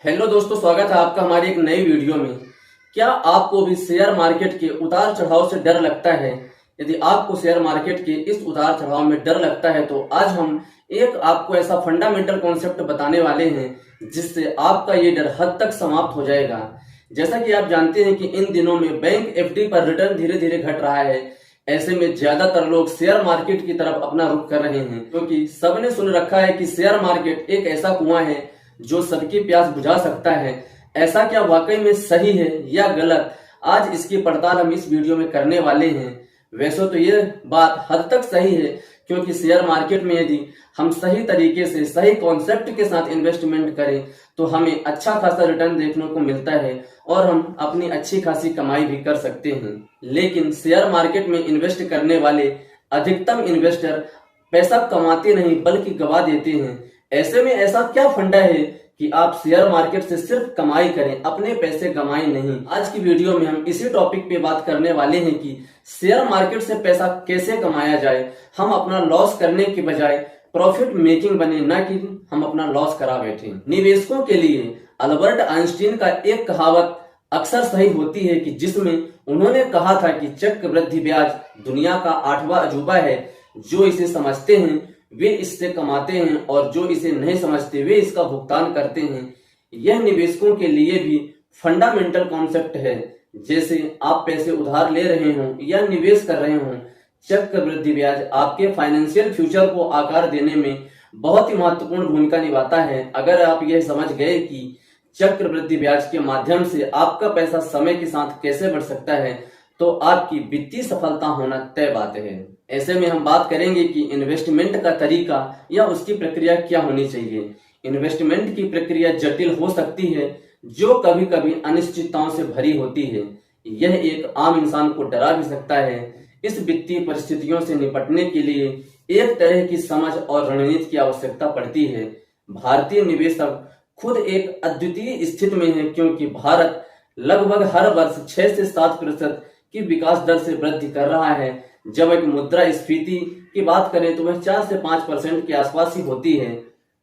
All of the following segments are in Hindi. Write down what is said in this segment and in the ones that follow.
हेलो दोस्तों, स्वागत है आपका हमारी एक नई वीडियो में। क्या आपको भी शेयर मार्केट के उतार चढ़ाव से डर लगता है? यदि आपको शेयर मार्केट के इस उतार चढ़ाव में डर लगता है तो आज हम एक आपको ऐसा फंडामेंटल कॉन्सेप्ट बताने वाले हैं जिससे आपका ये डर हद तक समाप्त हो जाएगा। जैसा कि आप जानते हैं कि इन दिनों में बैंक एफडी पर रिटर्न धीरे धीरे घट रहा है। ऐसे में ज्यादातर लोग शेयर मार्केट की तरफ अपना रुख कर रहे हैं क्योंकि सबने सुन रखा है कि शेयर मार्केट एक ऐसा कुआं है जो सबकी प्यास बुझा सकता है। ऐसा क्या वाकई में सही है या गलत, आज इसकी पड़ताल हम इस वीडियो में करने वाले हैं। वैसे तो ये बात हद तक सही है क्योंकि शेयर मार्केट में यदि हम सही तरीके से सही कॉन्सेप्ट के साथ इन्वेस्टमेंट करें तो हमें अच्छा खासा रिटर्न देखने को मिलता है और हम अपनी अच्छी खासी कमाई भी कर सकते हैं। लेकिन शेयर मार्केट में इन्वेस्ट करने वाले अधिकतम इन्वेस्टर पैसा कमाते नहीं बल्कि गवा देते हैं। ऐसे में ऐसा क्या फंडा है कि आप शेयर मार्केट से सिर्फ कमाई करें, अपने पैसे गमाएं नहीं। आज की वीडियो में हम इसी टॉपिक पे बात करने वाले हैं कि शेयर मार्केट से पैसा कैसे कमाया जाए, हम अपना लॉस करने के बजाय प्रॉफिट मेकिंग बने, ना कि हम अपना लॉस करा बैठे। निवेशकों के लिए अल्बर्ट आइंस्टीन का एक कहावत अक्सर सही होती है कि जिसमें उन्होंने कहा था कि चक्रवृद्धि ब्याज दुनिया का 8वां अजूबा है। जो इसे समझते हैं वे इससे कमाते हैं और जो इसे नहीं समझते वे इसका भुगतान करते हैं। यह निवेशकों के लिए भी फंडामेंटल कॉन्सेप्ट है। जैसे आप पैसे उधार ले रहे हों या निवेश कर रहे हों, चक्रवृद्धि ब्याज आपके फाइनेंशियल फ्यूचर को आकार देने में बहुत ही महत्वपूर्ण भूमिका निभाता है। अगर आप यह समझ गए कि चक्रवृद्धि ब्याज के माध्यम से आपका पैसा समय के साथ कैसे बढ़ सकता है तो आपकी वित्तीय सफलता होना तय बात है। ऐसे में हम बात करेंगे कि इन्वेस्टमेंट का तरीका या उसकी प्रक्रिया क्या होनी चाहिए। इन्वेस्टमेंट की प्रक्रिया जटिल हो सकती है, जो कभी कभी अनिश्चितताओं से भरी होती है। यह एक आम इंसान को डरा भी सकता है। इस वित्तीय परिस्थितियों से निपटने के लिए एक तरह की समझ और रणनीति की आवश्यकता पड़ती है। भारतीय निवेशक खुद एक अद्वितीय स्थिति में है क्योंकि भारत लगभग हर वर्ष 6 से 7% की विकास दर से वृद्धि कर रहा है। जब एक मुद्रा स्फीति की बात करें तो वह 4 से 5% के आसपास ही होती है।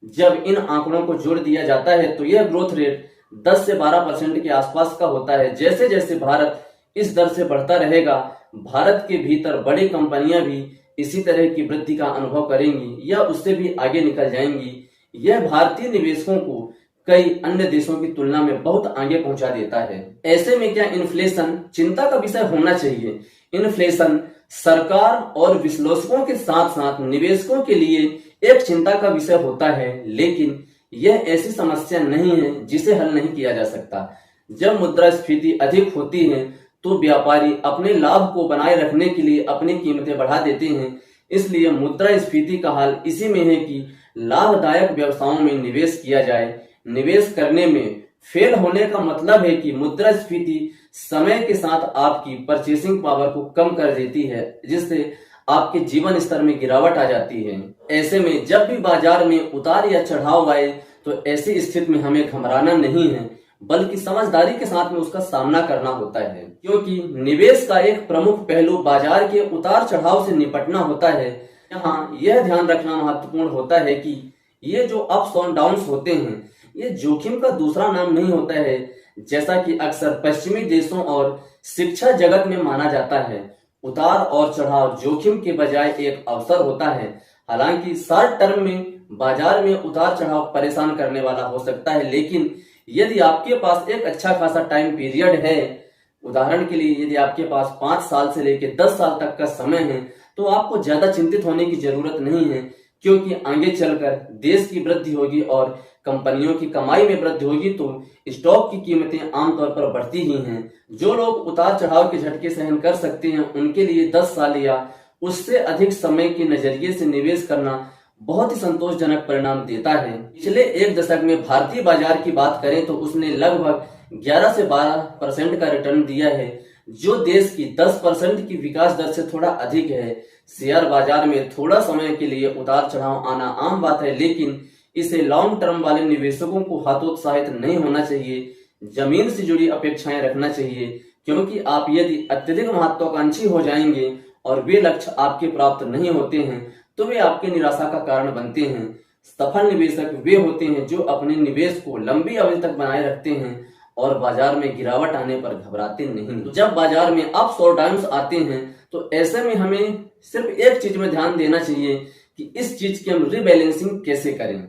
जब इन आंकड़ों को जोड़ दिया जाता है तो यह ग्रोथ रेट 10 से 12% के आसपास का होता है। जैसे जैसे भारत इस दर से बढ़ता रहेगा, भारत के भीतर बड़ी कंपनियां भी इसी तरह की वृद्धि का अनुभव करेंगी या उससे भी आगे निकल जाएंगी। यह भारतीय निवेशकों को कई अन्य देशों की तुलना में बहुत आगे पहुंचा देता है। ऐसे में क्या इन्फ्लेशन चिंता का विषय होना चाहिए? इन्फ्लेशन सरकार और विश्लेषकों के साथ साथ निवेशकों के लिए एक चिंता का विषय होता है, लेकिन यह ऐसी समस्या नहीं है जिसे हल नहीं किया जा सकता। जब मुद्रास्फीति अधिक होती है तो व्यापारी अपने लाभ को बनाए रखने के लिए अपनी कीमतें बढ़ा देते हैं। इसलिए मुद्रास्फीति का हाल इसी में है कि लाभदायक व्यवसायों में निवेश किया जाए। निवेश करने में फेल होने का मतलब है कि मुद्रास्फीति समय के साथ आपकी परचेसिंग पावर को कम कर देती है, जिससे आपके जीवन स्तर में गिरावट आ जाती है। ऐसे में जब भी बाजार में उतार या चढ़ाव आए तो ऐसी स्थिति में हमें घबराना नहीं है बल्कि समझदारी के साथ में उसका सामना करना होता है, क्योंकि निवेश का एक प्रमुख पहलू बाजार के उतार चढ़ाव से निपटना होता है। यहाँ यह ध्यान रखना महत्वपूर्ण होता है कि ये जो अप्स और डाउन्स होते हैं ये जोखिम का दूसरा नाम नहीं होता है, जैसा कि अक्सर पश्चिमी देशों और शिक्षा जगत में माना जाता है। उतार और चढ़ाव जोखिम के बजाय एक अवसर होता है। हालांकि शॉर्ट टर्म में बाजार में उतार चढ़ाव परेशान करने वाला हो सकता है, लेकिन यदि आपके पास एक अच्छा खासा टाइम पीरियड है, उदाहरण के लिए यदि आपके पास 5 साल से लेकर 10 साल तक का समय है तो आपको ज्यादा चिंतित होने की जरूरत नहीं है, क्योंकि आगे चलकर देश की वृद्धि होगी और कंपनियों की कमाई में वृद्धि होगी तो स्टॉक की कीमतें आमतौर पर बढ़ती ही हैं। जो लोग उतार चढ़ाव के झटके सहन कर सकते हैं उनके लिए 10 साल या उससे अधिक समय के नजरिए से निवेश करना बहुत ही संतोषजनक परिणाम देता है। पिछले एक दशक में भारतीय बाजार की बात करें तो उसने लगभग 11 से 12% का रिटर्न दिया है, जो देश की 10% की विकास दर से थोड़ा अधिक है। शेयर बाजार में थोड़ा समय के लिए उतार चढ़ाव आना आम बात है, लेकिन इसे लॉन्ग टर्म वाले निवेशकों को हतोत्साहित नहीं होना चाहिए। जमीन से जुड़ी अपेक्षाएं रखना चाहिए, क्योंकि आप यदि अत्यधिक महत्वाकांक्षी हो जाएंगे और वे लक्ष्य आपके प्राप्त नहीं होते हैं तो वे आपके निराशा का कारण बनते हैं। सफल निवेशक वे होते हैं जो अपने निवेश को लंबी अवधि तक बनाए रखते हैं और बाजार में गिरावट आने पर घबराते नहीं। तो जब बाजार में अप्स और डाउन्स आते हैं तो ऐसे में हमें सिर्फ एक चीज में ध्यान देना चाहिए कि इस चीज की हम रीबैलेंसिंग कैसे करें।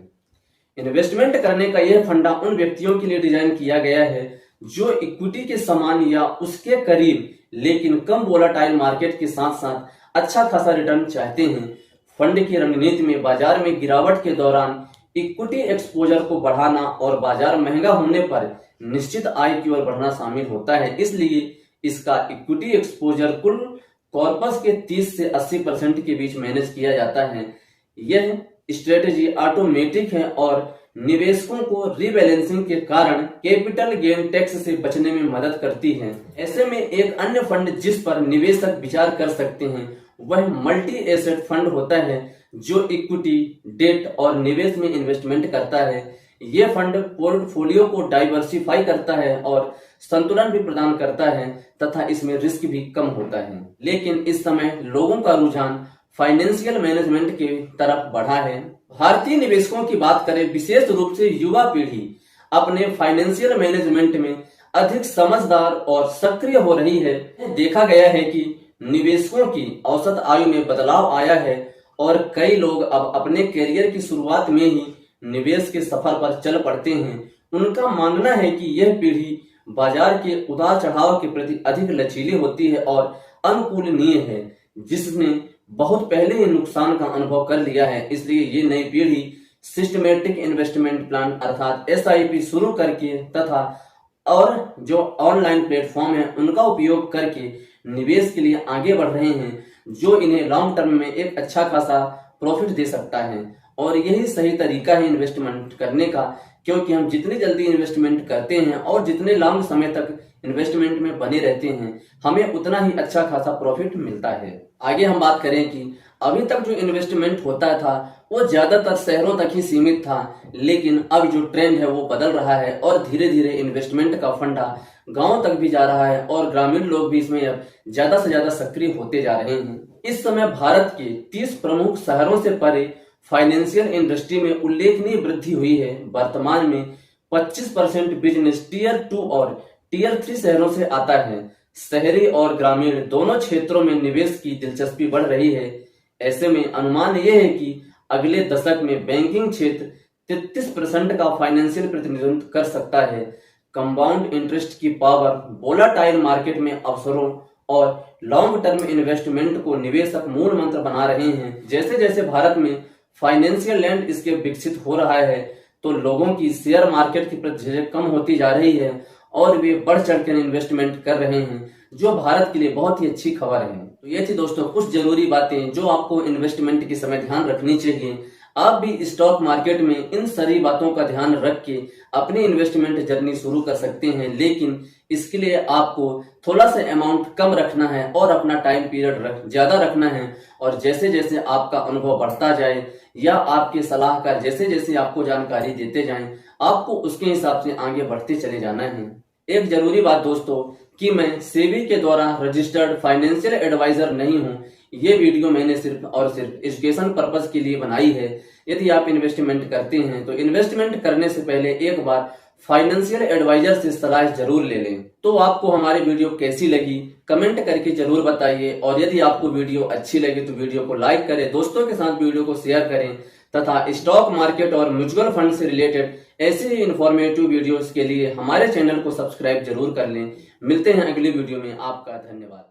इन्वेस्टमेंट करने का यह फंडा उन व्यक्तियों के लिए डिजाइन किया गया है जो इक्विटी के समान या उसके करीब लेकिन कम वोलाटाइल मार्केट के साथ साथ अच्छा खासा रिटर्न चाहते हैं। फंड की रणनीति में बाजार में गिरावट के दौरान इक्विटी एक्सपोजर को बढ़ाना और बाजार महंगा होने पर निश्चित आय की ओर बढ़ना शामिल होता है। इसलिए इसका इक्विटी एक्सपोजर कुल कॉर्पस के 30 से 80% के बीच मैनेज किया जाता है। यह स्ट्रेटेजी ऑटोमेटिक है और निवेशकों को रीबैलेंसिंग के कारण कैपिटल गेन टैक्स से बचने में मदद करती है। ऐसे में एक अन्य फंड जिस पर निवेशक विचार कर सकते हैं वह मल्टी एसेट फंड होता है जो इक्विटी, डेट और निवेश में इन्वेस्टमेंट करता है। यह फंड पोर्टफोलियो को डाइवर्सिफाई करता है और संतुलन भी प्रदान करता है तथा इसमें रिस्क भी कम होता है। लेकिन इस समय लोगों का रुझान फाइनेंशियल मैनेजमेंट की तरफ बढ़ा है। भारतीय निवेशकों की बात करें, विशेष रूप से युवा पीढ़ी अपने फाइनेंशियल मैनेजमेंट में अधिक समझदार और सक्रिय हो रही है। देखा गया है कि निवेशकों की औसत आयु में बदलाव आया है और कई लोग अब अपने करियर की शुरुआत में ही निवेश के सफर पर चल पड़ते हैं। उनका मानना है कि यह पीढ़ी बाजार के उतार चढ़ाव के प्रति अधिक लचीली होती है और अनुकूलनीय है, जिसने बहुत पहले ही नुकसान का अनुभव कर लिया है। इसलिए ये नई पीढ़ी सिस्टमेटिक इन्वेस्टमेंट प्लान अर्थात SIP शुरू करके तथा और जो ऑनलाइन प्लेटफॉर्म है उनका उपयोग करके निवेश के लिए आगे बढ़ रहे हैं, जो इन्हें लॉन्ग टर्म में एक अच्छा खासा प्रॉफिट दे सकता है। और यही सही तरीका है इन्वेस्टमेंट करने का, क्योंकि हम जितनी जल्दी इन्वेस्टमेंट करते हैं और जितने लंबे समय तक इन्वेस्टमेंट में बने रहते हैं हमें उतना ही अच्छा खासा प्रॉफिट मिलता है। आगे हम बात करें कि अभी तक जो इन्वेस्टमेंट होता था वो ज्यादातर शहरों तक ही सीमित था, लेकिन अब जो ट्रेंड है वो बदल रहा है और धीरे धीरे इन्वेस्टमेंट का फंडा गांव तक भी जा रहा है और ग्रामीण लोग भी इसमें अब ज्यादा से ज्यादा सक्रिय होते जा रहे हैं। इस समय भारत के 30 प्रमुख शहरों से परे फाइनेंशियल इंडस्ट्री में उल्लेखनीय वृद्धि हुई है। वर्तमान में 25% बिजनेस टियर 2 और टियर 3 शहरों से आता है। शहरी और ग्रामीण दोनों क्षेत्रों में निवेश की दिलचस्पी बढ़ रही है। ऐसे में अनुमान यह है कि अगले दशक में बैंकिंग क्षेत्र 33% का फाइनेंशियल प्रतिनिधित्व कर सकता है। कंपाउंड इंटरेस्ट की पावर वोलाटाइल मार्केट में अवसरों और लॉन्ग टर्म इन्वेस्टमेंट को निवेशक मूल मंत्र बना रहे हैं। जैसे जैसे भारत में फाइनेंशियल लैंडस्केप विकसित हो रहा है तो लोगों की शेयर मार्केट की प्रति झिझक कम होती जा रही है और वे बढ़ चढ़कर इन्वेस्टमेंट कर रहे हैं, जो भारत के लिए बहुत ही अच्छी खबर है। तो ये थी दोस्तों कुछ जरूरी बातें जो आपको इन्वेस्टमेंट के समय ध्यान रखनी चाहिए। आप भी स्टॉक मार्केट में इन सारी बातों का ध्यान रख के अपनी इन्वेस्टमेंट जर्नी शुरू कर सकते हैं, लेकिन इसके लिए आपको थोड़ा सा अमाउंट कम रखना है और अपना टाइम पीरियड ज्यादा रखना है। और जैसे जैसे आपका अनुभव बढ़ता जाए या आपके सलाहकार जैसे जैसे आपको जानकारी देते जाएं, आपको उसके हिसाब से आगे बढ़ते चले जाना है। एक जरूरी बात दोस्तों कि मैं सेबी के द्वारा रजिस्टर्ड फाइनेंशियल एडवाइजर नहीं हूं। ये वीडियो मैंने सिर्फ और सिर्फ एजुकेशन पर्पस के लिए बनाई है। यदि आप इन्वेस्टमेंट करते हैं तो इन्वेस्टमेंट करने से पहले एक बार फाइनेंशियल एडवाइजर से सलाह जरूर ले लें। तो आपको हमारी वीडियो कैसी लगी कमेंट करके जरूर बताइए, और यदि आपको वीडियो अच्छी लगी तो वीडियो को लाइक करें, दोस्तों के साथ वीडियो को शेयर करें तथा स्टॉक मार्केट और म्यूचुअल फंड से रिलेटेड ऐसे ही इंफॉर्मेटिव वीडियोस के लिए हमारे चैनल को सब्सक्राइब जरूर कर लें। मिलते हैं अगली वीडियो में। आपका धन्यवाद।